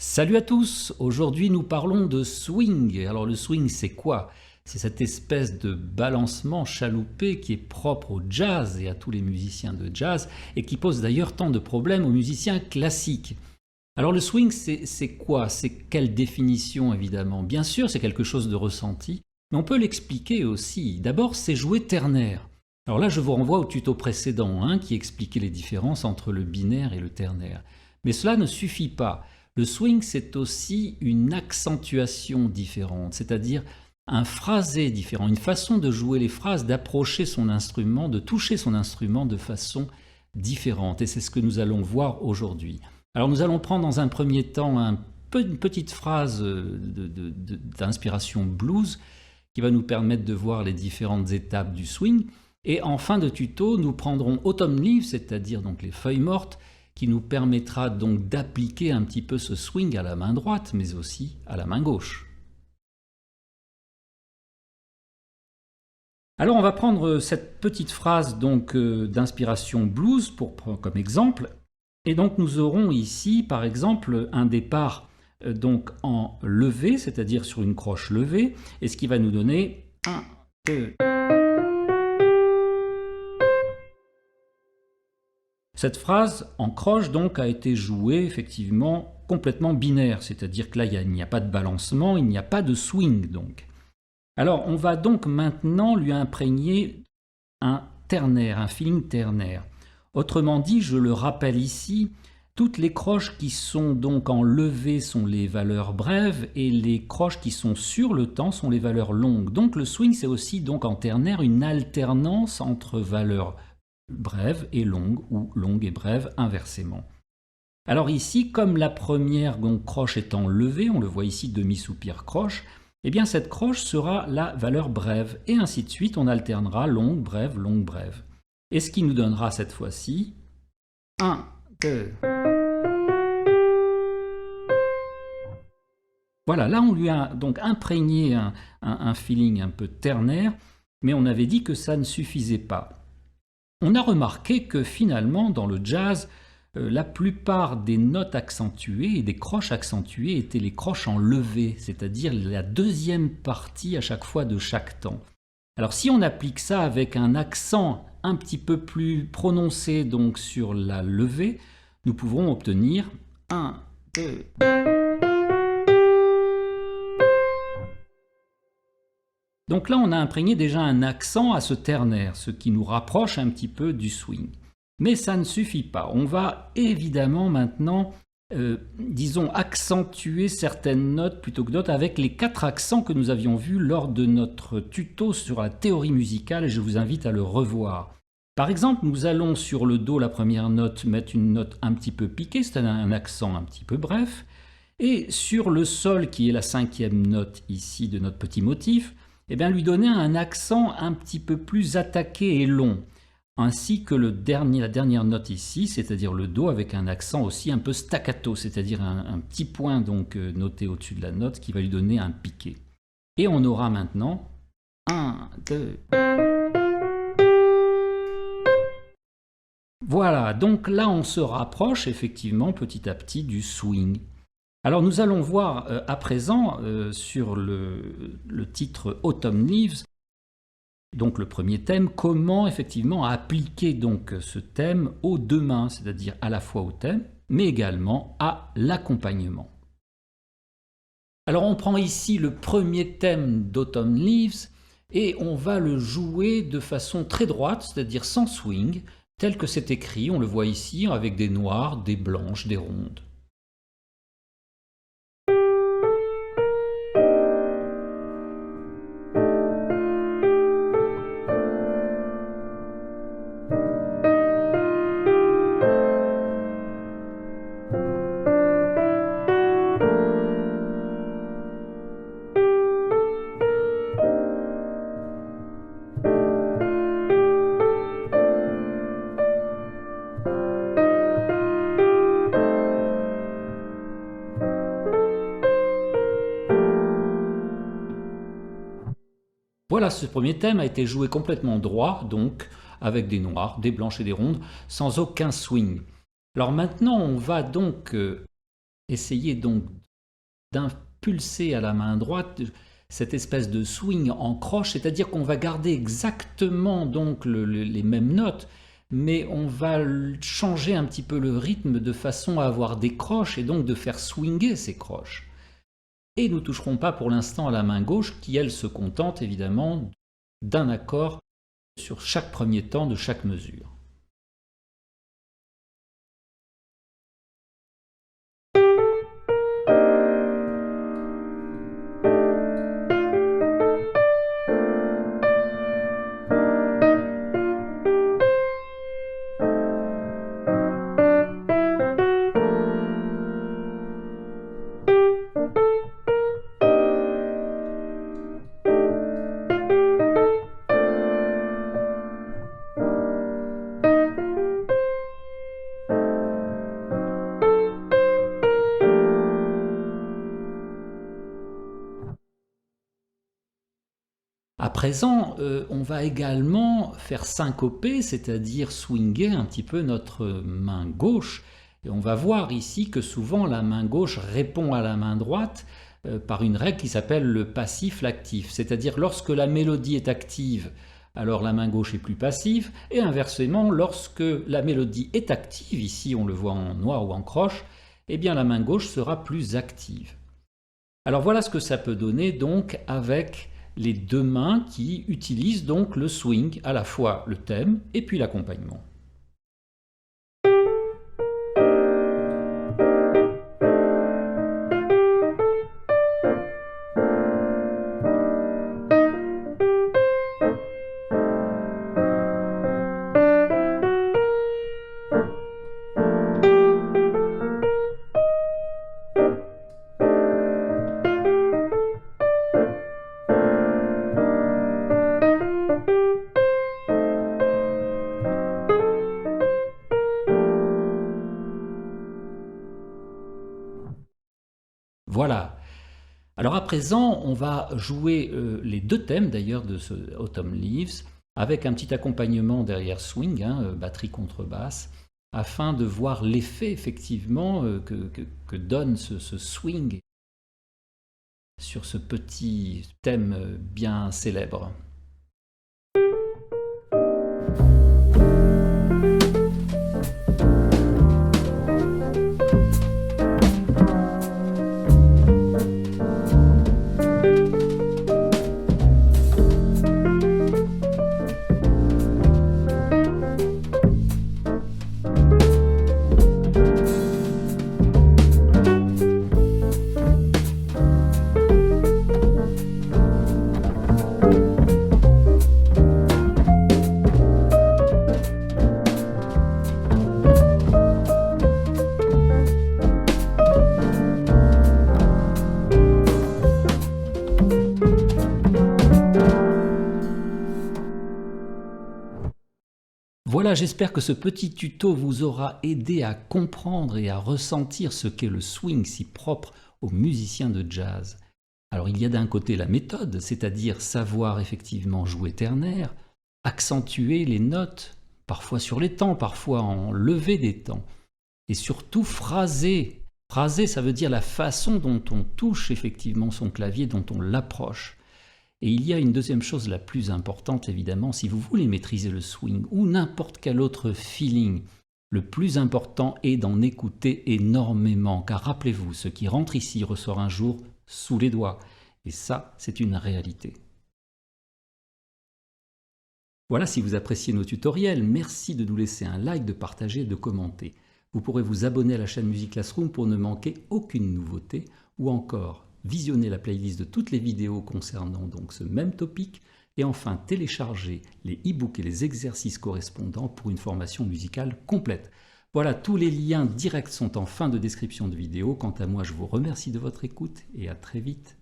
Salut à tous, aujourd'hui nous parlons de swing. Alors le swing c'est quoi? C'est cette espèce de balancement chaloupé qui est propre au jazz et à tous les musiciens de jazz et qui pose d'ailleurs tant de problèmes aux musiciens classiques. Alors le swing c'est quoi? C'est quelle définition évidemment? Bien sûr c'est quelque chose de ressenti, mais on peut l'expliquer aussi. D'abord c'est jouer ternaire. Alors là je vous renvoie au tuto précédent qui expliquait les différences entre le binaire et le ternaire. Mais cela ne suffit pas. Le swing, c'est aussi une accentuation différente, c'est-à-dire un phrasé différent, une façon de jouer les phrases, d'approcher son instrument, de toucher son instrument de façon différente. Et c'est ce que nous allons voir aujourd'hui. Alors nous allons prendre dans un premier temps une petite phrase d'inspiration blues qui va nous permettre de voir les différentes étapes du swing. Et en fin de tuto, nous prendrons Autumn Leaves, c'est-à-dire donc les feuilles mortes, qui nous permettra donc d'appliquer un petit peu ce swing à la main droite, mais aussi à la main gauche. Alors on va prendre cette petite phrase donc d'inspiration blues comme exemple, et donc nous aurons ici par exemple un départ donc en levé, c'est-à-dire sur une croche levée, et ce qui va nous donner 1, 2... Cette phrase en croche donc a été jouée effectivement complètement binaire, c'est-à-dire que là il n'y a pas de balancement, il n'y a pas de swing donc. Alors on va donc maintenant lui imprégner un ternaire, un feeling ternaire. Autrement dit, je le rappelle ici, toutes les croches qui sont donc en levé sont les valeurs brèves et les croches qui sont sur le temps sont les valeurs longues. Donc le swing c'est aussi donc en ternaire une alternance entre valeurs brève et longue ou longue et brève inversement. Alors ici, comme la première croche étant levée, on le voit ici demi-soupir croche, eh bien cette croche sera la valeur brève et ainsi de suite, on alternera longue, brève, longue, brève. Et ce qui nous donnera cette fois-ci 1, 2. Voilà, là on lui a donc imprégné un feeling un peu ternaire, mais on avait dit que ça ne suffisait pas. On a remarqué que finalement, dans le jazz, la plupart des notes accentuées et des croches accentuées étaient les croches en levé, c'est-à-dire la deuxième partie à chaque fois de chaque temps. Alors si on applique ça avec un accent un petit peu plus prononcé donc sur la levée, nous pouvons obtenir 1, 2... Donc là, on a imprégné déjà un accent à ce ternaire, ce qui nous rapproche un petit peu du swing. Mais ça ne suffit pas. On va évidemment maintenant, disons, accentuer certaines notes plutôt que d'autres avec les 4 accents que nous avions vus lors de notre tuto sur la théorie musicale et je vous invite à le revoir. Par exemple, nous allons sur le Do, la première note, mettre une note un petit peu piquée, c'est un accent un petit peu bref. Et sur le Sol, qui est la 5e note ici de notre petit motif, eh bien, lui donner un accent un petit peu plus attaqué et long, ainsi que la dernière note ici, c'est-à-dire le Do avec un accent aussi un peu staccato, c'est-à-dire un petit point donc noté au-dessus de la note qui va lui donner un piqué. Et on aura maintenant 1, 2... Voilà, donc là on se rapproche effectivement petit à petit du swing. Alors nous allons voir à présent sur le titre Autumn Leaves, donc le premier thème, comment effectivement appliquer donc ce thème aux deux mains, c'est-à-dire à la fois au thème, mais également à l'accompagnement. Alors on prend ici le premier thème d'Autumn Leaves et on va le jouer de façon très droite, c'est-à-dire sans swing, tel que c'est écrit, on le voit ici avec des noires, des blanches, des rondes. Voilà, ce premier thème a été joué complètement droit, donc avec des noirs, des blanches et des rondes, sans aucun swing. Alors maintenant, on va donc essayer donc d'impulser à la main droite cette espèce de swing en croche, c'est-à-dire qu'on va garder exactement donc les mêmes notes, mais on va changer un petit peu le rythme de façon à avoir des croches et donc de faire swinger ces croches. Et nous ne toucherons pas pour l'instant à la main gauche qui, elle, se contente évidemment d'un accord sur chaque premier temps de chaque mesure. À présent, on va également faire syncoper, c'est-à-dire swinger un petit peu notre main gauche. Et on va voir ici que souvent la main gauche répond à la main droite par une règle qui s'appelle le passif-l'actif. C'est-à-dire lorsque la mélodie est active, alors la main gauche est plus passive, et inversement, lorsque la mélodie est active, ici on le voit en noir ou en croche, eh bien la main gauche sera plus active. Alors voilà ce que ça peut donner donc avec les deux mains qui utilisent donc le swing, à la fois le thème et puis l'accompagnement. Voilà. Alors à présent, on va jouer les deux thèmes d'ailleurs de ce Autumn Leaves, avec un petit accompagnement derrière swing, batterie contrebasse, afin de voir l'effet effectivement que donne ce swing sur ce petit thème bien célèbre. Voilà, j'espère que ce petit tuto vous aura aidé à comprendre et à ressentir ce qu'est le swing si propre aux musiciens de jazz. Alors il y a d'un côté la méthode, c'est-à-dire savoir effectivement jouer ternaire, accentuer les notes, parfois sur les temps, parfois en lever des temps, et surtout phraser. Phraser, ça veut dire la façon dont on touche effectivement son clavier, dont on l'approche. Et il y a une deuxième chose la plus importante, évidemment, si vous voulez maîtriser le swing ou n'importe quel autre feeling, le plus important est d'en écouter énormément, car rappelez-vous, ce qui rentre ici ressort un jour sous les doigts. Et ça, c'est une réalité. Voilà, si vous appréciez nos tutoriels, merci de nous laisser un like, de partager, de commenter. Vous pourrez vous abonner à la chaîne Music Classroom pour ne manquer aucune nouveauté, ou encore visionner la playlist de toutes les vidéos concernant donc ce même topic, et enfin télécharger les e-books et les exercices correspondants pour une formation musicale complète. Voilà, tous les liens directs sont en fin de description de vidéo. Quant à moi, je vous remercie de votre écoute et à très vite.